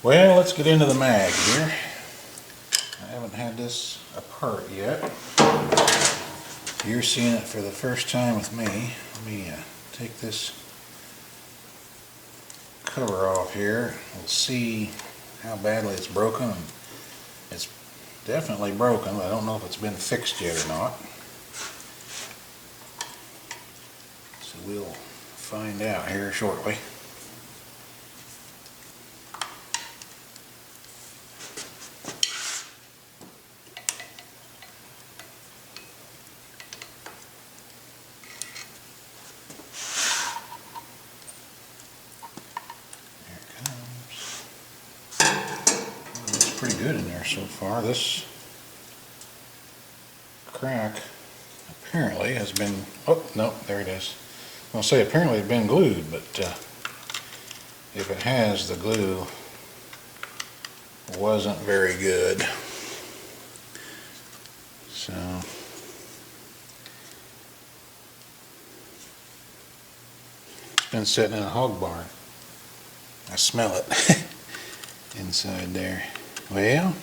Well, let's get into the mag here. I haven't had this apart yet. You're seeing it for the first time with me. Let me take this cover off here. We'll see how badly it's broken. It's definitely broken, but I don't know if it's been fixed yet or not. So we'll find out here shortly. Pretty good in there so far. This crack apparently has been, oh no, there it is. I'll say apparently it's been glued, but if it has, the glue wasn't very good. So it's been sitting in a hog barn. I smell it inside there. Well,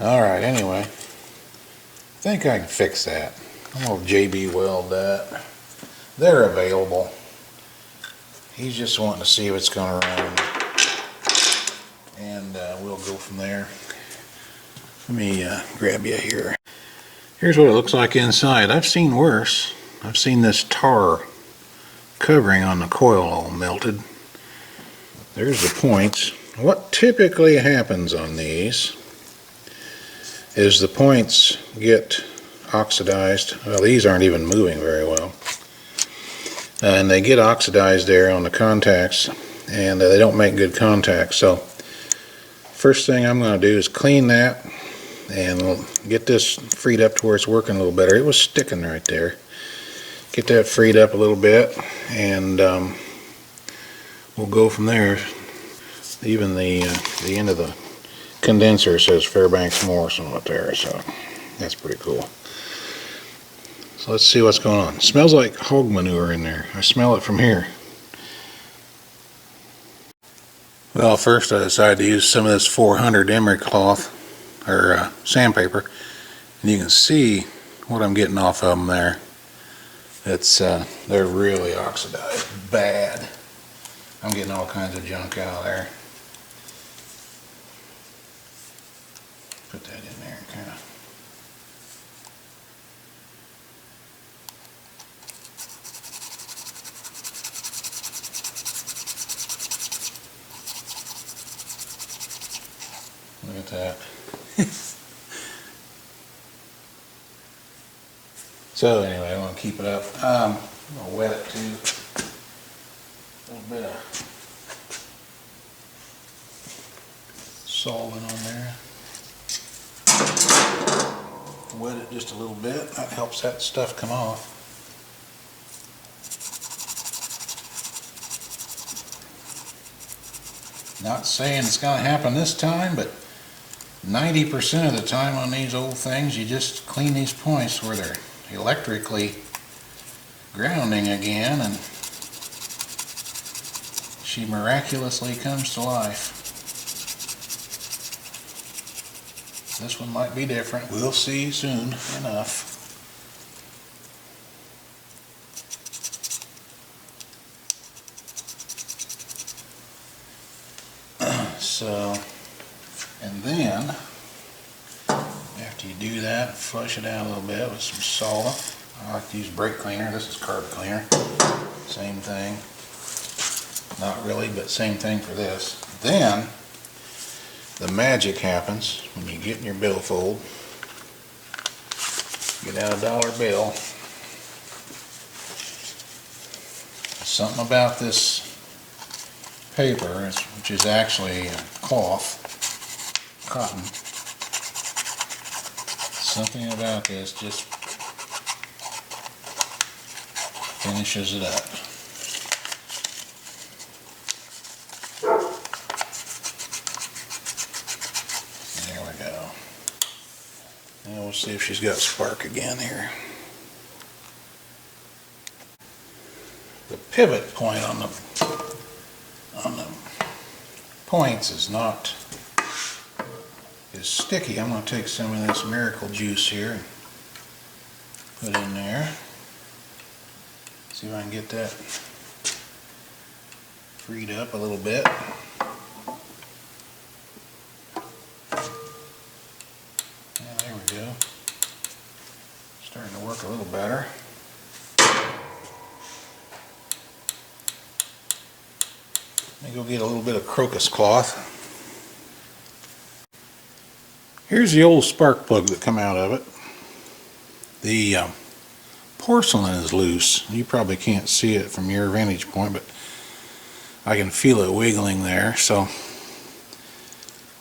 alright, anyway, I think I can fix that. I'm going to JB weld that. They're available. He's just wanting to see if it's going to run, and we'll go from there. Let me grab you here. Here's what it looks like inside. I've seen worse. I've seen this tar covering on the coil all melted. There's the points. What typically happens on these is the points get oxidized. Well, these aren't even moving very well. And they get oxidized there on the contacts, and they don't make good contacts. So first thing I'm going to do is clean that and we'll get this freed up to where it's working a little better. It was sticking right there. Get that freed up a little bit, and we'll go from there. Even the end of the condenser says Fairbanks Morse on it there, so that's pretty cool. So let's see what's going on. It smells like hog manure in there. I smell it from here. Well, first I decided to use some of this 400 emery cloth, or sandpaper, and you can see what I'm getting off of them there. It's they're really oxidized bad. I'm getting all kinds of junk out of there. Put that in there and kind of look at that. So anyway, I want to keep it up. I'm going to wet it too. A little bit of solvent on there. Wet it just a little bit. That helps that stuff come off. Not saying it's going to happen this time, but 90% of the time on these old things, you just clean these points where they're electrically grounding again, and she miraculously comes to life. This one might be different. We'll see soon enough. So, and then after you do that, flush it out a little bit with some salt. I like to use brake cleaner. This is carb cleaner. Same thing. Not really, but same thing for this. Then the magic happens when you get in your billfold. Get out a dollar bill. Something about this paper, which is actually cloth, cotton. Something about this just finishes it up. There we go. Now we'll see if she's got spark again here. The pivot point on the points is not as sticky. I'm going to take some of this miracle juice here and put in there. See if I can get that freed up a little bit. Yeah, there we go. Starting to work a little better. Let me go get a little bit of crocus cloth. Here's the old spark plug that come out of it. The porcelain is loose. You probably can't see it from your vantage point, but I can feel it wiggling there. So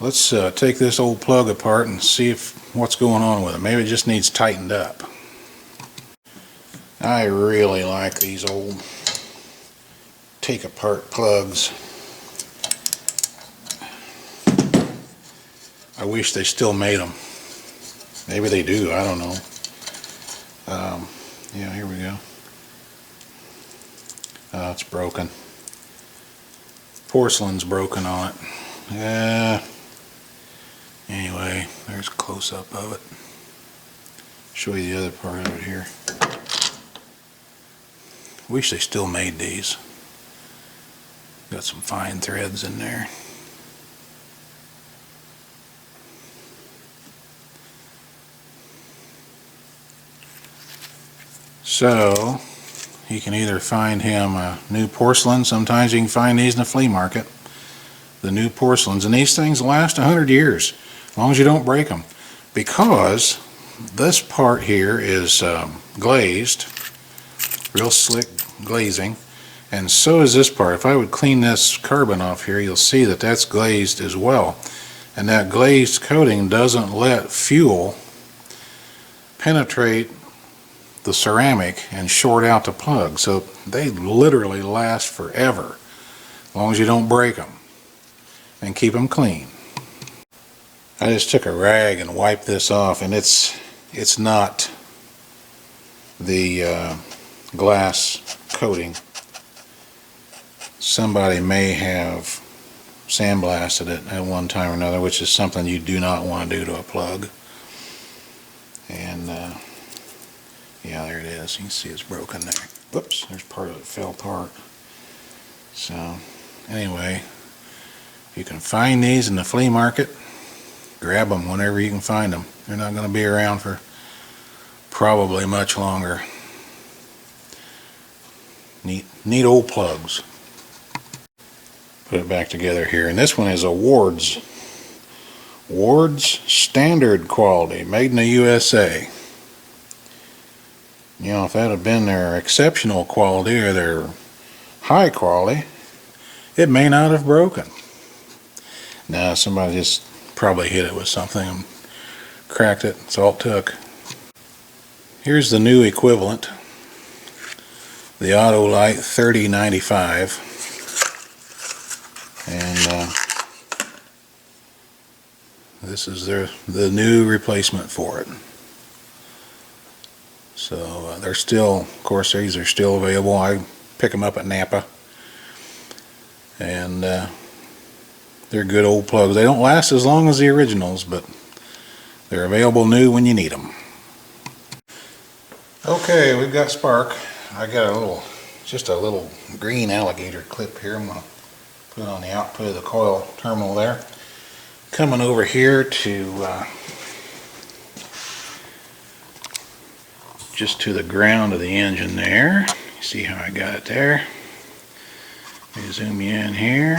let's take this old plug apart and see what's going on with it. Maybe it just needs tightened up. I really like these old take apart plugs. I wish they still made them. Maybe they do, I don't know. Yeah, here we go. It's broken. Porcelain's broken on it. Anyway, there's a close-up of it. Show you the other part of it here. Wish they still made these. Got some fine threads in there. So you can either find him a new porcelain. Sometimes you can find these in the flea market, the new porcelains, and these things last 100 years as long as you don't break them, because this part here is glazed, real slick glazing, and so is this part. If I would clean this carbon off here, you'll see that that's glazed as well, and that glazed coating doesn't let fuel penetrate the ceramic and short out the plug, so they literally last forever as long as you don't break them and keep them clean. I just took a rag and wiped this off, and it's not the glass coating. Somebody may have sandblasted it at one time or another, which is something you do not want to do to a plug. And yeah, there it is. You can see it's broken there. Whoops, there's part of it fell apart. So anyway, you can find these in the flea market. Grab them whenever you can find them. They're not going to be around for probably much longer. Neat old plugs. Put it back together here, and this one is a Ward's standard quality, made in the USA. You know, if that had been their exceptional quality or their high quality, it may not have broken. Now, somebody just probably hit it with something and cracked it. That's all it took. Here's the new equivalent, the Autolite 3095, and this is the new replacement for it. So they're still, of course, these are still available. I pick them up at Napa, and they're good old plugs. They don't last as long as the originals, but they're available new when you need them. Okay, we've got spark. I got just a little green alligator clip here. I'm going to put it on the output of the coil terminal there. Coming over here to just to the ground of the engine there. You see how I got it there? Let me zoom you in here.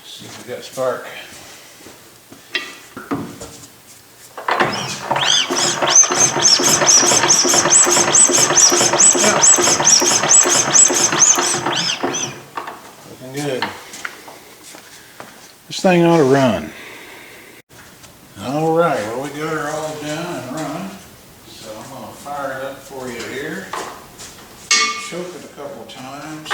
See if we got spark. Yeah. Looking good. This thing ought to run. Alright, well, we got her all done and running, so I'm going to fire it up for you here. Choke it a couple times.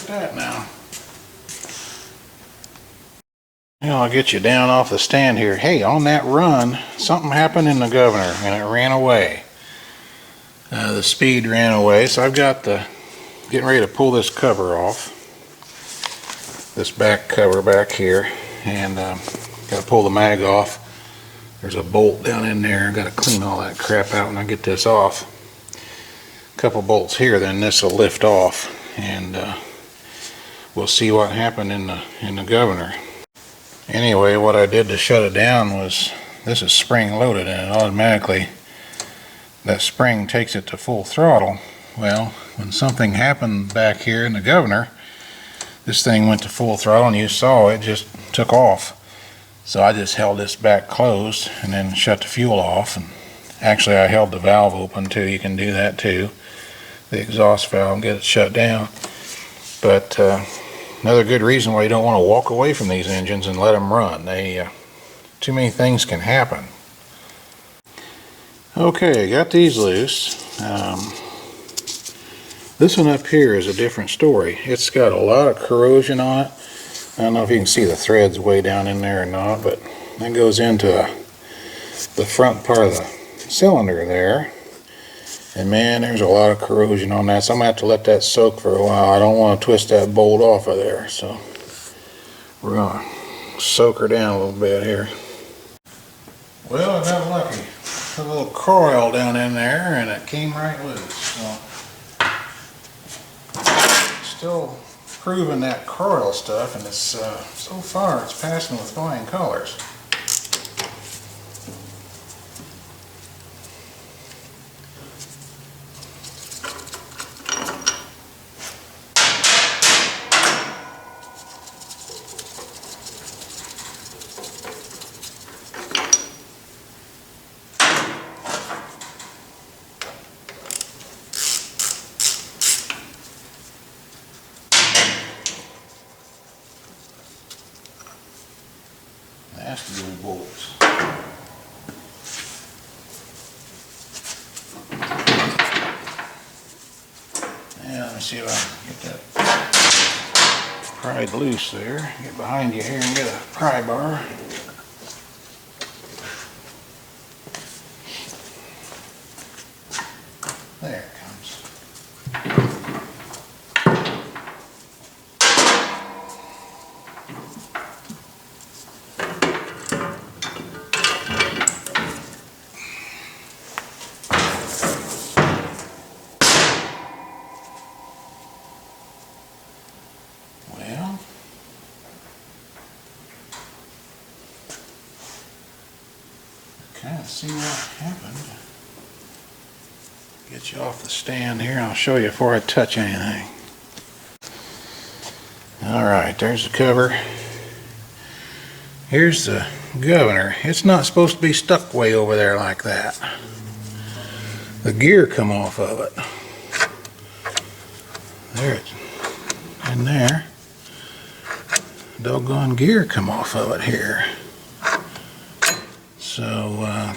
that now. Now I'll get you down off the stand here. Hey, on that run, something happened in the governor and it ran away. The speed ran away, so I've got getting ready to pull this cover off. This back cover back here, and got to pull the mag off. There's a bolt down in there. Got to clean all that crap out when I get this off. A couple bolts here, then this will lift off, and we'll see what happened in the governor. Anyway, what I did to shut it down was, this is spring loaded, and it automatically, that spring takes it to full throttle. Well, when something happened back here in the governor, this thing went to full throttle, and you saw it just took off. So I just held this back closed and then shut the fuel off. And actually I held the valve open too. You can do that too, the exhaust valve, and get it shut down. But another good reason why you don't want to walk away from these engines and let them run. Too many things can happen. Okay, got these loose. This one up here is a different story. It's got a lot of corrosion on it. I don't know if you can see the threads way down in there or not, but that goes into the front part of the cylinder there. And man, there's a lot of corrosion on that, so I'm going to have to let that soak for a while. I don't want to twist that bolt off of there, so we're going to soak her down a little bit here. Well, I got lucky. Put a little coil down in there and it came right loose. So still proving that coil stuff, and it's so far it's passing with flying colors. Nasty old bolts. Yeah, let me see if I can get that pried loose there. Get behind you here and get a pry bar. There it comes. Kind of see what happened. Get you off the stand here and I'll show you before I touch anything. Alright, there's the cover. Here's the governor. It's not supposed to be stuck way over there like that. The gear come off of it. There it's in there. Doggone gear come off of it here. So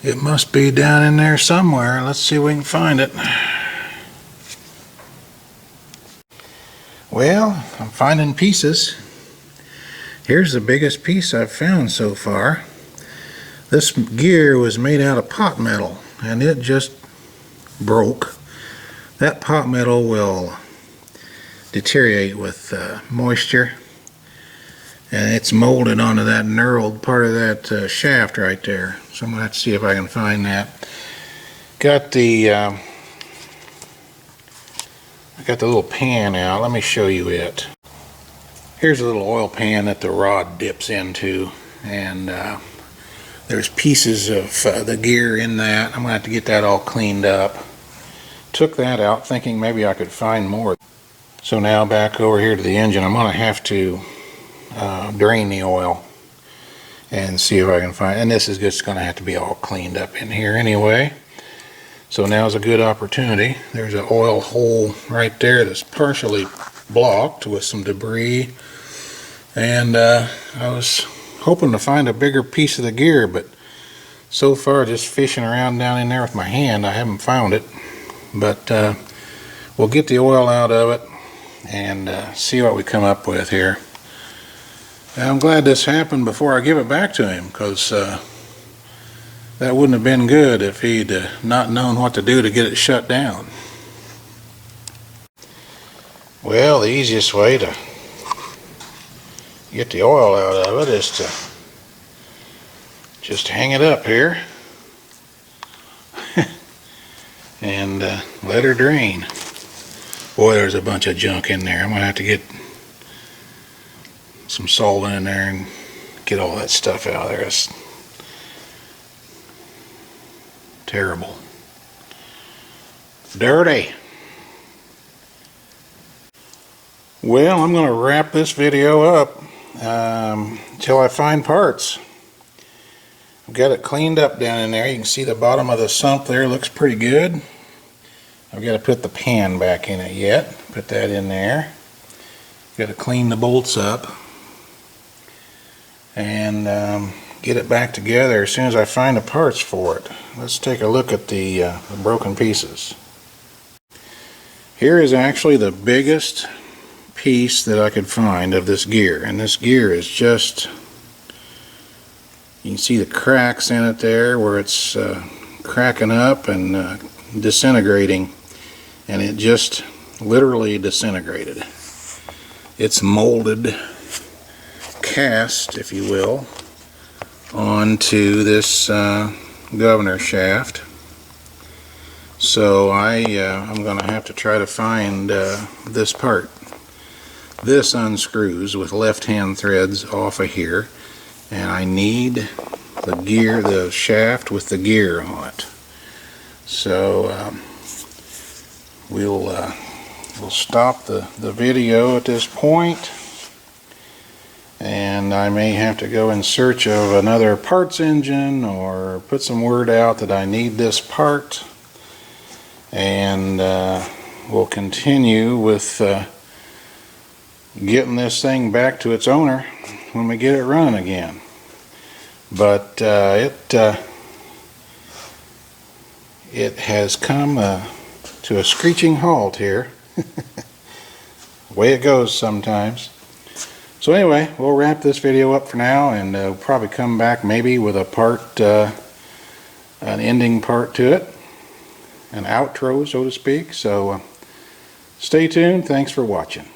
it must be down in there somewhere. Let's see if we can find it. Well, I'm finding pieces. Here's the biggest piece I've found so far. This gear was made out of pot metal and it just broke. That pot metal will deteriorate with moisture. And it's molded onto that knurled part of that shaft right there. So I'm going to have to see if I can find that. Got the I got the little pan out. Let me show you it. Here's a little oil pan that the rod dips into, and there's pieces of the gear in that. I'm going to have to get that all cleaned up. Took that out thinking maybe I could find more. So now back over here to the engine, I'm going to have to drain the oil and see if I can find, and this is just going to have to be all cleaned up in here anyway. So now's a good opportunity. There's an oil hole right there that's partially blocked with some debris, and I was hoping to find a bigger piece of the gear, but so far just fishing around down in there with my hand I haven't found it. But we'll get the oil out of it and see what we come up with here. And I'm glad this happened before I give it back to him, because that wouldn't have been good if he'd not known what to do to get it shut down. Well, the easiest way to get the oil out of it is to just hang it up here and let her drain. Boy, there's a bunch of junk in there. I'm gonna have to get some salt in there and get all that stuff out of there. It's terrible. Dirty. Well, I'm going to wrap this video up until I find parts. I've got it cleaned up down in there. You can see the bottom of the sump there looks pretty good. I've got to put the pan back in it yet. Put that in there. Got to clean the bolts up and get it back together as soon as I find the parts for it. Let's take a look at the broken pieces. Here is actually the biggest piece that I could find of this gear, and this gear is just, you can see the cracks in it there where it's cracking up and disintegrating, and it just literally disintegrated. It's molded cast, if you will, onto this governor shaft. So I'm going to have to try to find this part. This unscrews with left-hand threads off of here, and I need the gear, the shaft with the gear on it. So we'll stop the video at this point, and I may have to go in search of another parts engine or put some word out that I need this part, and we'll continue with getting this thing back to its owner when we get it running again. But it has come to a screeching halt here. The way it goes sometimes. So anyway, we'll wrap this video up for now, and we'll probably come back maybe with a part, an ending part to it, an outro, so to speak. So stay tuned. Thanks for watching.